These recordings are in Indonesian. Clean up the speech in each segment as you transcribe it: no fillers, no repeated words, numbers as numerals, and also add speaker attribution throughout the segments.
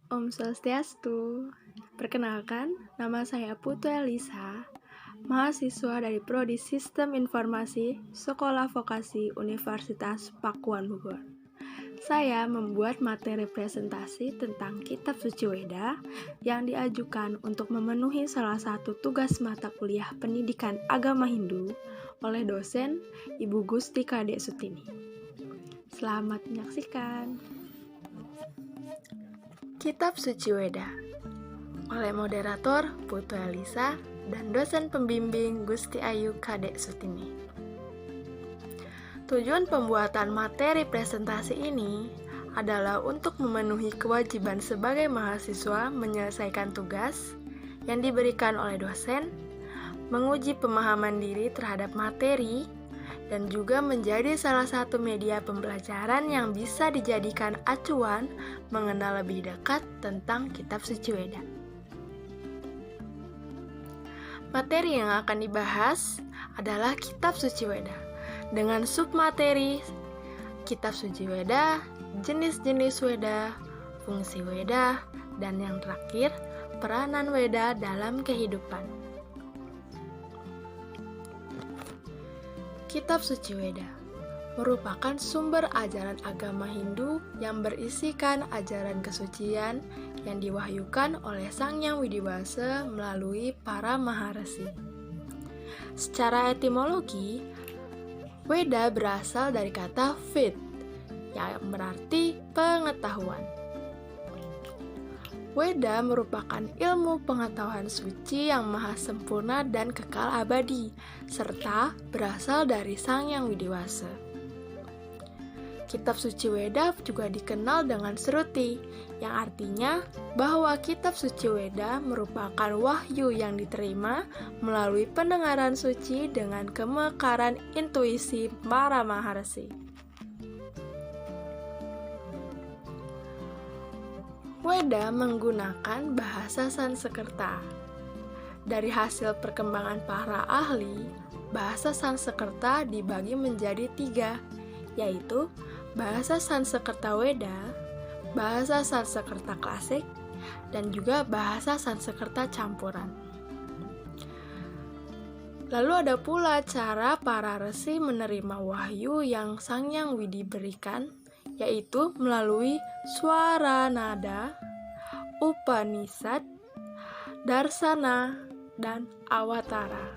Speaker 1: Om Swastiastu. Perkenalkan, nama saya Putu Elisa, mahasiswa dari Prodi Sistem Informasi Sekolah Vokasi Universitas Pakuan Bogor. Saya membuat materi presentasi tentang Kitab Suci Weda yang diajukan untuk memenuhi salah satu tugas mata kuliah pendidikan agama Hindu oleh dosen Ibu Gusti Kadek Sutini. Selamat menyaksikan. Kitab Suci Weda oleh moderator Putu Elisa dan dosen pembimbing Gusti Ayu Kadek Sutini. Tujuan pembuatan materi presentasi ini adalah untuk memenuhi kewajiban sebagai mahasiswa menyelesaikan tugas yang diberikan oleh dosen, menguji pemahaman diri terhadap materi, dan juga menjadi salah satu media pembelajaran yang bisa dijadikan acuan mengenal lebih dekat tentang Kitab Suci Weda. Materi yang akan dibahas adalah Kitab Suci Weda dengan submateri Kitab Suci Weda, jenis-jenis Weda, fungsi Weda, dan yang terakhir, peranan Weda dalam kehidupan. Kitab Suci Weda merupakan sumber ajaran agama Hindu yang berisikan ajaran kesucian yang diwahyukan oleh Sang Hyang Widiwasa melalui para maharesi. Secara etimologi, Weda berasal dari kata Ved yang berarti pengetahuan. Weda merupakan ilmu pengetahuan suci yang maha sempurna dan kekal abadi, serta berasal dari Sang Hyang Widiwasa. Kitab Suci Weda juga dikenal dengan Sruti, yang artinya bahwa Kitab Suci Weda merupakan wahyu yang diterima melalui pendengaran suci dengan kemekaran intuisi para maharesi. Weda menggunakan bahasa Sanskerta. Dari hasil perkembangan para ahli, bahasa Sanskerta dibagi menjadi 3, yaitu bahasa Sanskerta Weda, bahasa Sanskerta klasik, dan juga bahasa Sanskerta campuran. Lalu ada pula cara para resi menerima wahyu yang Sang Hyang Widi berikan, yaitu melalui suara nada, Upanishad, Darsana, dan Awatara.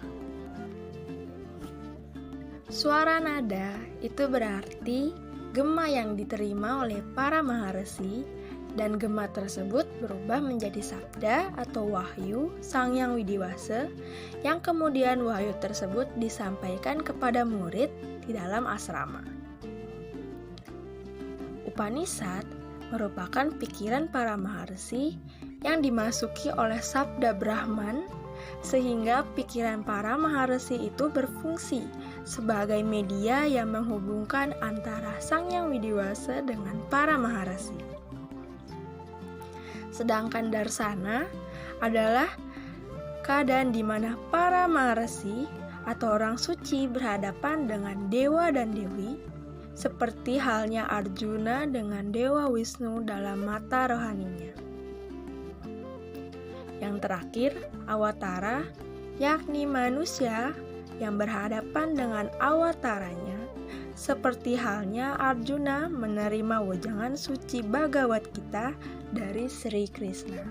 Speaker 1: Suara nada itu berarti gema yang diterima oleh para maharesi, dan gema tersebut berubah menjadi sabda atau wahyu Sang Hyang Widiwasa, yang kemudian wahyu tersebut disampaikan kepada murid di dalam asrama. Upanishad merupakan pikiran para maharesi yang dimasuki oleh sabda Brahman, sehingga pikiran para maharesi itu berfungsi sebagai media yang menghubungkan antara Sang Hyang Widiwasa dengan para maharesi. Sedangkan Darsana adalah keadaan di mana para maharesi atau orang suci berhadapan dengan dewa dan dewi, seperti halnya Arjuna dengan Dewa Wisnu dalam mata rohaninya. Yang terakhir, Awatara, yakni manusia yang berhadapan dengan awataranya, seperti halnya Arjuna menerima wejangan suci Bhagavad Gita dari Sri Krishna.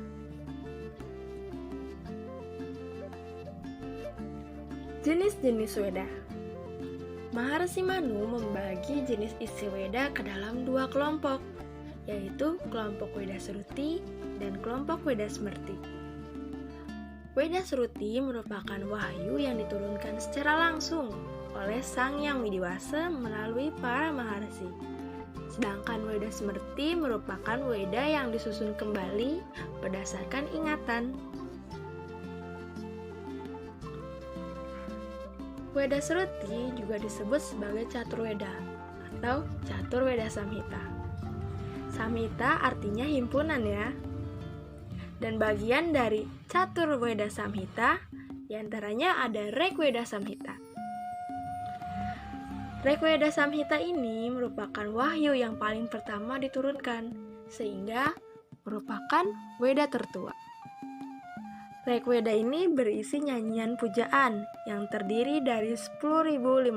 Speaker 1: Jenis-jenis Weda. Maharesi Manu membagi jenis isi Weda ke dalam 2 kelompok, yaitu kelompok Weda Sruti dan kelompok Weda Smrti. Weda Sruti merupakan wahyu yang diturunkan secara langsung oleh Sang Hyang Widiwasa melalui para maharesi. Sedangkan Weda Smrti merupakan Weda yang disusun kembali berdasarkan ingatan. Weda Sruti juga disebut sebagai Caturweda atau Caturweda Samhita. Samhita artinya himpunan ya. Dan bagian dari Caturweda Samhita diantaranya ada Rigveda Samhita. Rigveda Samhita ini merupakan wahyu yang paling pertama diturunkan, sehingga merupakan Weda tertua. Rigveda ini berisi nyanyian pujaan yang terdiri dari 10.552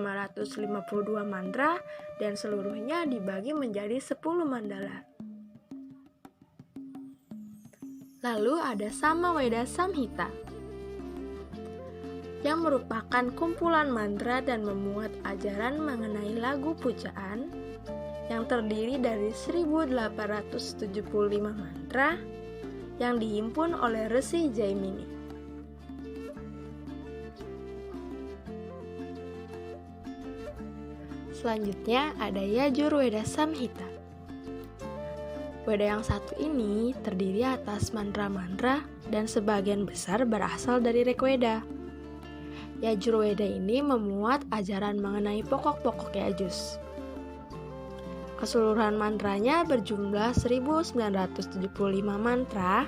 Speaker 1: mantra dan seluruhnya dibagi menjadi 10 mandala. Lalu ada Samaveda Samhita yang merupakan kumpulan mantra dan memuat ajaran mengenai lagu pujaan yang terdiri dari 1.875 mantra yang dihimpun oleh Resi Jaimini. Selanjutnya ada Yajurveda Samhita. Weda yang satu ini terdiri atas mantra-mantra dan sebagian besar berasal dari Rigveda. Yajurveda ini memuat ajaran mengenai pokok-pokok Yajus. Keseluruhan mantranya berjumlah 1975 mantra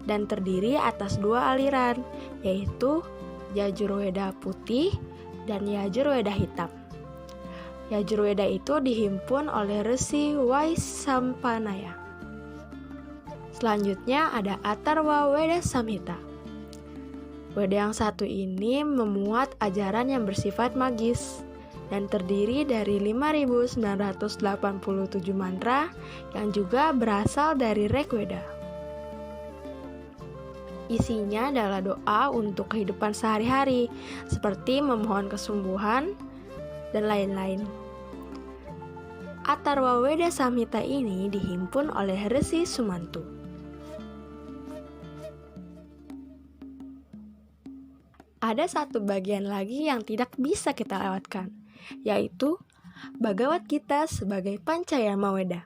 Speaker 1: dan terdiri atas dua aliran, yaitu Yajurveda putih dan Yajurveda hitam. Yajurveda itu dihimpun oleh Resi Vaisampanaya. Selanjutnya ada Atharva Veda Samhita. Weda yang satu ini memuat ajaran yang bersifat magis dan terdiri dari 5.987 mantra yang juga berasal dari Rigveda. Isinya adalah doa untuk kehidupan sehari-hari, seperti memohon kesembuhan dan lain-lain. Atharva Veda Samhita ini dihimpun oleh Resi Sumantu. Ada satu bagian lagi yang tidak bisa kita lewatkan, yaitu Bhagavad Gita sebagai Pancayama Weda.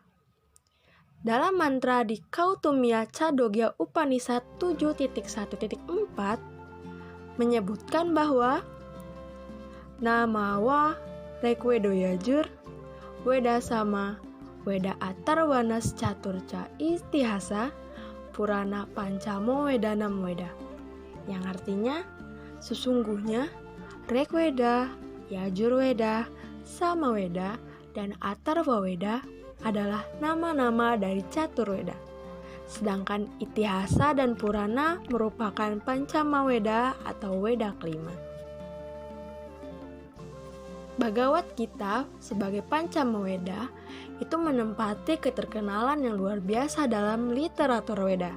Speaker 1: Dalam mantra di Kautumya Chadogya Upanishad 7.1.4 menyebutkan bahwa Namawa Rigvedo Yajur Weda Sama Weda Atharvanas Caturca Istihasa Purana Pancamo Wedanam Weda, yang artinya sesungguhnya Rigveda, Yajurveda, Samaveda, dan Atharvaveda adalah nama-nama dari Caturveda. Sedangkan Itihasa dan Purana merupakan Pancamaweda atau Weda kelima. Bhagavad Gita sebagai Pancamaweda itu menempati keterkenalan yang luar biasa dalam literatur Weda.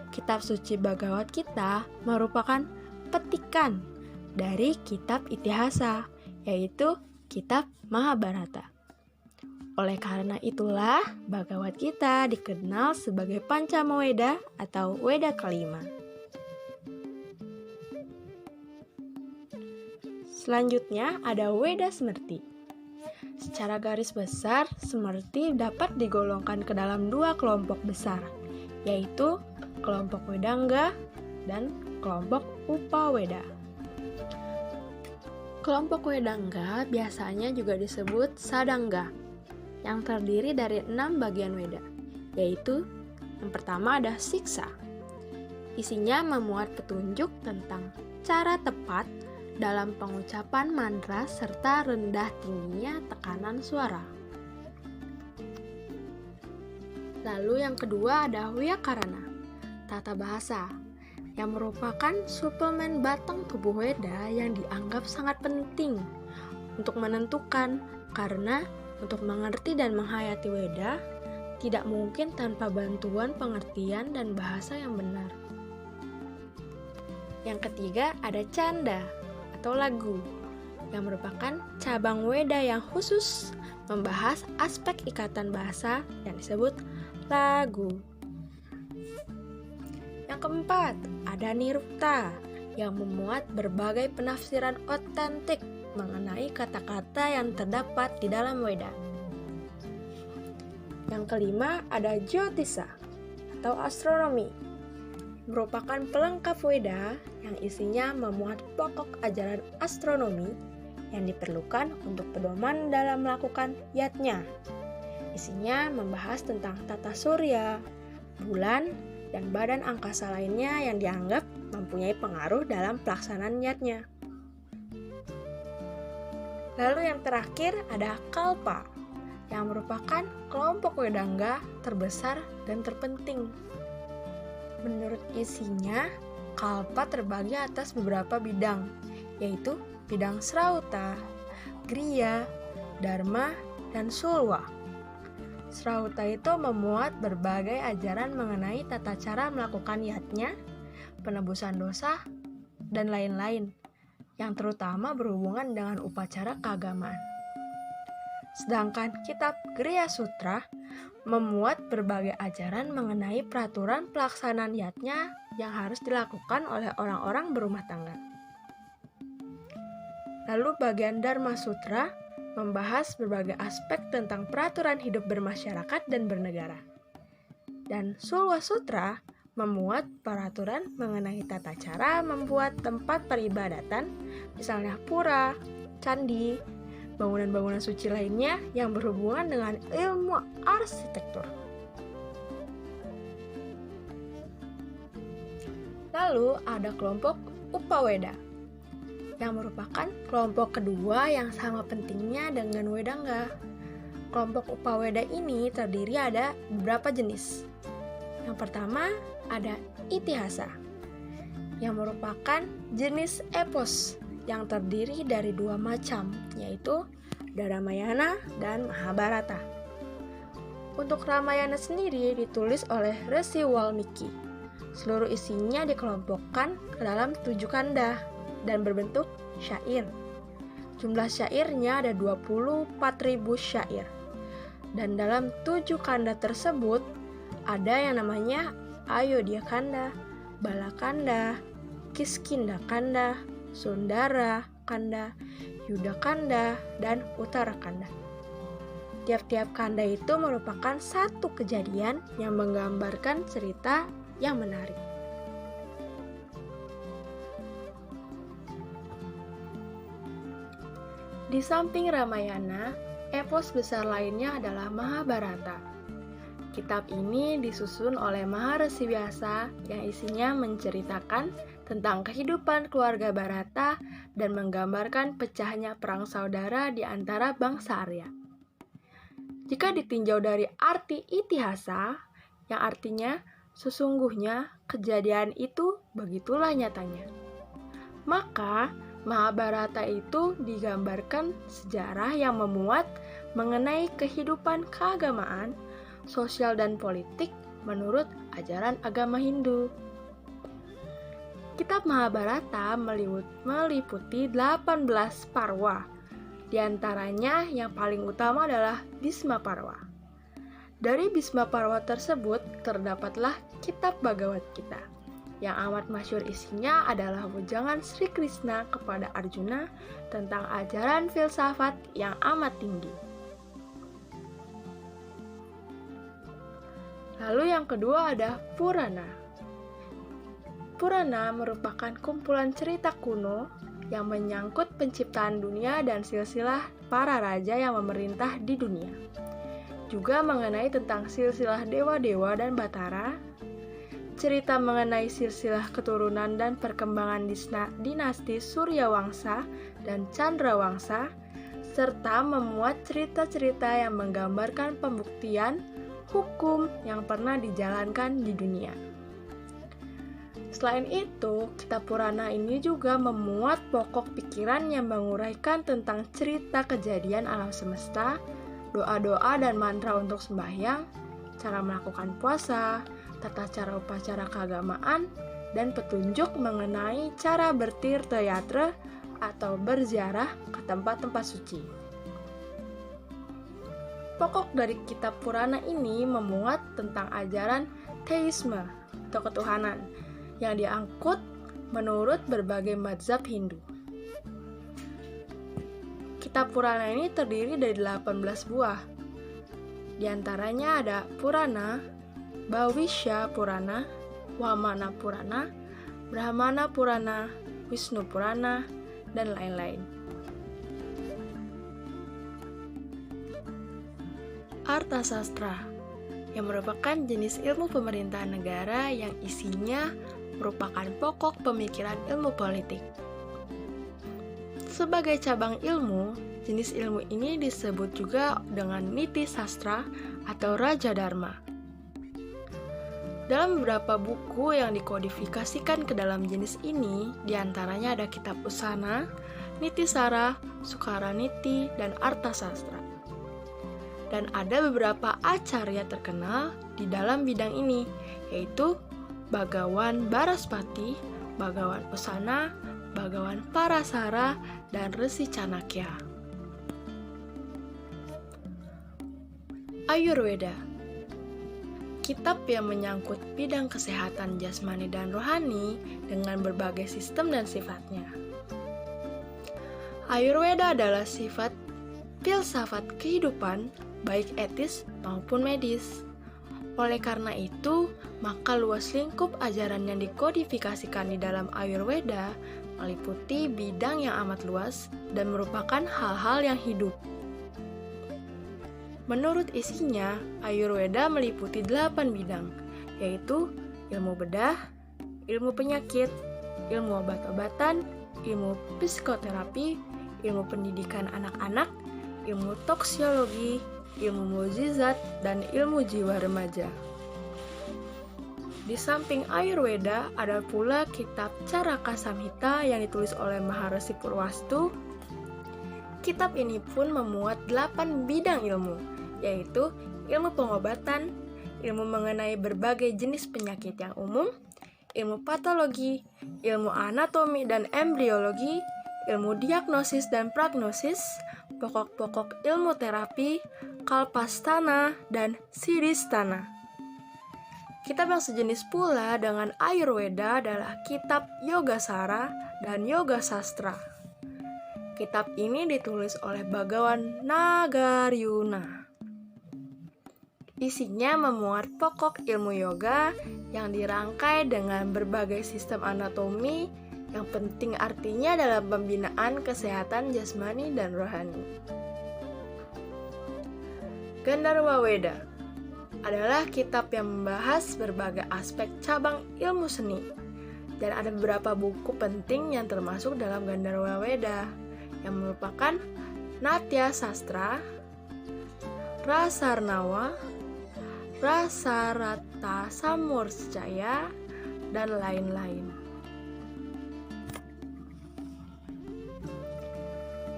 Speaker 1: Kitab suci Bhagavad Gita merupakan petikan dari kitab Itihasa, yaitu kitab Mahabharata. Oleh karena itulah Bhagavad Gita dikenal sebagai Pancamaweda atau Weda kelima. Selanjutnya ada Weda Smriti. Secara garis besar, Smriti dapat digolongkan ke dalam dua kelompok besar, yaitu kelompok Wedanga dan kelompok Upaweda. Kelompok Wedanga biasanya juga disebut Sadanga, yang terdiri dari 6 bagian Weda, yaitu yang pertama ada Siksa. Isinya memuat petunjuk tentang cara tepat dalam pengucapan mantra serta rendah tingginya tekanan suara. Lalu yang kedua ada Wyakarana, tata bahasa, yang merupakan suplemen batang tubuh Weda yang dianggap sangat penting untuk menentukan, karena untuk mengerti dan menghayati Weda tidak mungkin tanpa bantuan pengertian dan bahasa yang benar. Yang ketiga ada Canda atau lagu, yang merupakan cabang Weda yang khusus membahas aspek ikatan bahasa yang disebut lagu. Yang keempat, ada Nirukta yang memuat berbagai penafsiran otentik mengenai kata-kata yang terdapat di dalam Weda. Yang kelima, ada Jyotisa atau astronomi, merupakan pelengkap Weda yang isinya memuat pokok ajaran astronomi yang diperlukan untuk pedoman dalam melakukan yatnya. Isinya membahas tentang tata surya, bulan, dan badan angkasa lainnya yang dianggap mempunyai pengaruh dalam pelaksanaan yatnya. Lalu yang terakhir ada Kalpa, yang merupakan kelompok Wedangga terbesar dan terpenting. Menurut isinya, Kalpa terbagi atas beberapa bidang, yaitu bidang Srauta, Griya, Dharma, dan Sulwa. Srauta itu memuat berbagai ajaran mengenai tata cara melakukan yatnya, penebusan dosa, dan lain-lain, yang terutama berhubungan dengan upacara keagamaan. Sedangkan kitab Griya Sutra memuat berbagai ajaran mengenai peraturan pelaksanaan yatnya yang harus dilakukan oleh orang-orang berumah tangga. Lalu bagian Dharma Sutra membahas berbagai aspek tentang peraturan hidup bermasyarakat dan bernegara. Dan Sulwa Sutra memuat peraturan mengenai tata cara membuat tempat peribadatan, misalnya pura, candi, bangunan-bangunan suci lainnya yang berhubungan dengan ilmu arsitektur. Lalu ada kelompok Upaweda, yang merupakan kelompok kedua yang sama pentingnya dengan Wedangga. Kelompok Upaweda ini terdiri ada beberapa jenis. Yang pertama ada Itihasa, yang merupakan jenis epos yang terdiri dari dua macam, yaitu Ramayana dan Mahabharata. Untuk Ramayana sendiri ditulis oleh Resi Walmiki. Seluruh isinya dikelompokkan ke dalam 7 kanda dan berbentuk syair. Jumlah syairnya ada 24.000 syair. Dan dalam 7 kanda tersebut ada yang namanya Ayodhya Kanda, Bala Kanda, Kiskinda Kanda, Sundara Kanda, Yuda Kanda, dan Uttara Kanda. Tiap-tiap kanda itu merupakan satu kejadian yang menggambarkan cerita yang menarik. Di samping Ramayana, epos besar lainnya adalah Mahabharata. Kitab ini disusun oleh Maharesi Vyasa yang isinya menceritakan tentang kehidupan keluarga Bharata dan menggambarkan pecahnya perang saudara di antara bangsa Arya. Jika ditinjau dari arti Itihasa, yang artinya sesungguhnya kejadian itu begitulah nyatanya, maka Mahabharata itu digambarkan sejarah yang memuat mengenai kehidupan keagamaan, sosial dan politik menurut ajaran agama Hindu. Kitab Mahabharata meliputi 18 parwa. Di antaranya yang paling utama adalah Bhisma Parwa. Dari Bhisma Parwa tersebut terdapatlah kitab Bhagavad Gita. Yang amat masyhur isinya adalah wejangan Sri Krishna kepada Arjuna tentang ajaran filsafat yang amat tinggi. Lalu yang kedua ada Purana. Purana merupakan kumpulan cerita kuno yang menyangkut penciptaan dunia dan silsilah para raja yang memerintah di dunia. Juga mengenai tentang silsilah dewa-dewa dan batara, cerita mengenai silsilah keturunan dan perkembangan dinasti Suryawangsa dan Chandrawangsa, serta memuat cerita-cerita yang menggambarkan pembuktian hukum yang pernah dijalankan di dunia. Selain itu, kitab Purana ini juga memuat pokok pikiran yang menguraikan tentang cerita kejadian alam semesta, doa-doa dan mantra untuk sembahyang, cara melakukan puasa, tata cara upacara keagamaan, dan petunjuk mengenai cara bertirta yatra atau berziarah ke tempat-tempat suci. Pokok dari kitab Purana ini memuat tentang ajaran teisme atau ketuhanan yang diangkut menurut berbagai mazhab Hindu. Kitab Purana ini terdiri dari 18 buah. Di antaranya ada Purana, Bhavishya Purana, Vamana Purana, Brahmana Purana, Wisnu Purana, dan lain-lain. Arthasastra, yang merupakan jenis ilmu pemerintahan negara yang isinya merupakan pokok pemikiran ilmu politik. Sebagai cabang ilmu, jenis ilmu ini disebut juga dengan Niti Sastra atau Raja Dharma. Dalam beberapa buku yang dikodifikasikan ke dalam jenis ini, diantaranya ada Kitab Usana, Niti Sara, Sukara Niti, dan Arta Sastra. Dan ada beberapa acarya terkenal di dalam bidang ini, yaitu Bagawan Baraspati, Bagawan Usana, Bagawan Parasara, dan Resi Chanakya. Ayurveda, kitab yang menyangkut bidang kesehatan jasmani dan rohani dengan berbagai sistem dan sifatnya. Ayurveda adalah sifat filsafat kehidupan, baik etis maupun medis. Oleh karena itu, maka luas lingkup ajaran yang dikodifikasikan di dalam Ayurveda meliputi bidang yang amat luas dan merupakan hal-hal yang hidup. Menurut isinya, Ayurveda meliputi 8 bidang, yaitu ilmu bedah, ilmu penyakit, ilmu obat-obatan, ilmu psikoterapi, ilmu pendidikan anak-anak, ilmu toksiologi, ilmu mukjizat, dan ilmu jiwa remaja. Di samping Ayurveda, ada pula kitab Caraka Samhita yang ditulis oleh Maharesi Purwastu. Kitab ini pun memuat 8 bidang ilmu, yaitu ilmu pengobatan, ilmu mengenai berbagai jenis penyakit yang umum, ilmu patologi, ilmu anatomi dan embriologi, ilmu diagnosis dan prognosis, pokok-pokok ilmu terapi, kalpastana, dan siddhistana. Kitab yang sejenis pula dengan Ayurveda adalah kitab Yogasara dan Yoga Sastra. Kitab ini ditulis oleh Bhagawan Nagaryuna. Isinya memuat pokok ilmu yoga yang dirangkai dengan berbagai sistem anatomi yang penting artinya dalam pembinaan kesehatan jasmani dan rohani. Gandharva Veda adalah kitab yang membahas berbagai aspek cabang ilmu seni, dan ada beberapa buku penting yang termasuk dalam Gandharva Veda, yang merupakan Natya Sastra, Rasarnawa, Rasarata Samursjaya, dan lain-lain.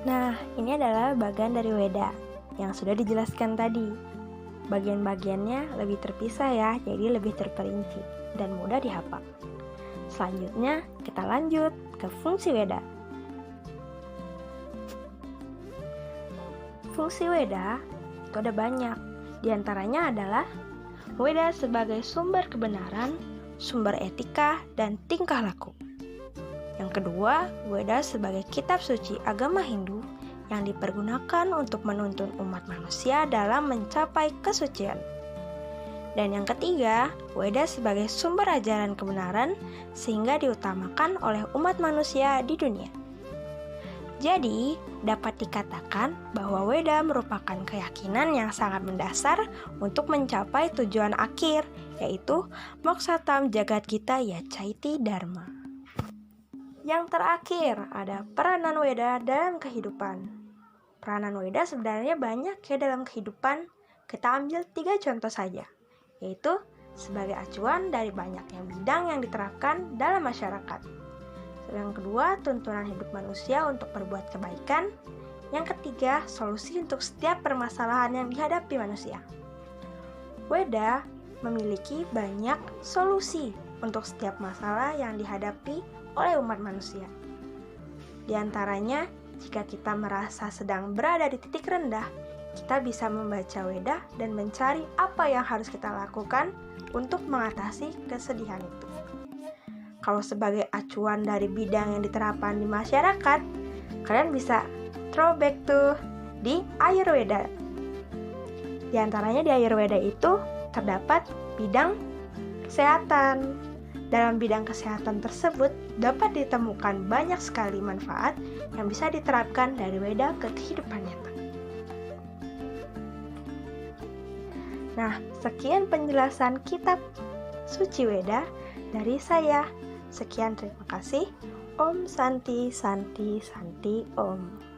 Speaker 2: Nah, ini adalah bagian dari Weda yang sudah dijelaskan tadi. Bagian-bagiannya lebih terpisah ya, jadi lebih terperinci dan mudah dihafal. Selanjutnya, kita lanjut ke fungsi Weda. Fungsi Weda itu ada banyak. Di antaranya adalah Weda sebagai sumber kebenaran, sumber etika, dan tingkah laku. Yang kedua, Weda sebagai kitab suci agama Hindu yang dipergunakan untuk menuntun umat manusia dalam mencapai kesucian. Dan yang ketiga, Weda sebagai sumber ajaran kebenaran sehingga diutamakan oleh umat manusia di dunia. Jadi, dapat dikatakan bahwa Weda merupakan keyakinan yang sangat mendasar untuk mencapai tujuan akhir, yaitu Mokshatam Jagat Gita Yacaiti Dharma. Yang terakhir, ada peranan Weda dalam kehidupan. Peranan Weda sebenarnya banyak ya dalam kehidupan. Kita ambil 3 contoh saja, yaitu sebagai acuan dari banyaknya bidang yang diterapkan dalam masyarakat. Yang kedua, tuntunan hidup manusia untuk berbuat kebaikan. Yang ketiga, solusi untuk setiap permasalahan yang dihadapi manusia. Weda memiliki banyak solusi untuk setiap masalah yang dihadapi oleh umat manusia. Di antaranya, jika kita merasa sedang berada di titik rendah, kita bisa membaca Weda dan mencari apa yang harus kita lakukan untuk mengatasi kesedihan itu. Kalau sebagai acuan dari bidang yang diterapkan di masyarakat, kalian bisa throwback tuh di Ayurveda. Di antaranya di Ayurveda itu terdapat bidang kesehatan. Dalam bidang kesehatan tersebut dapat ditemukan banyak sekali manfaat yang bisa diterapkan dari Weda ke kehidupan nyata. Nah, sekian penjelasan kitab suci Weda dari saya. Sekian, terima kasih. Om Santi Santi Santi Om.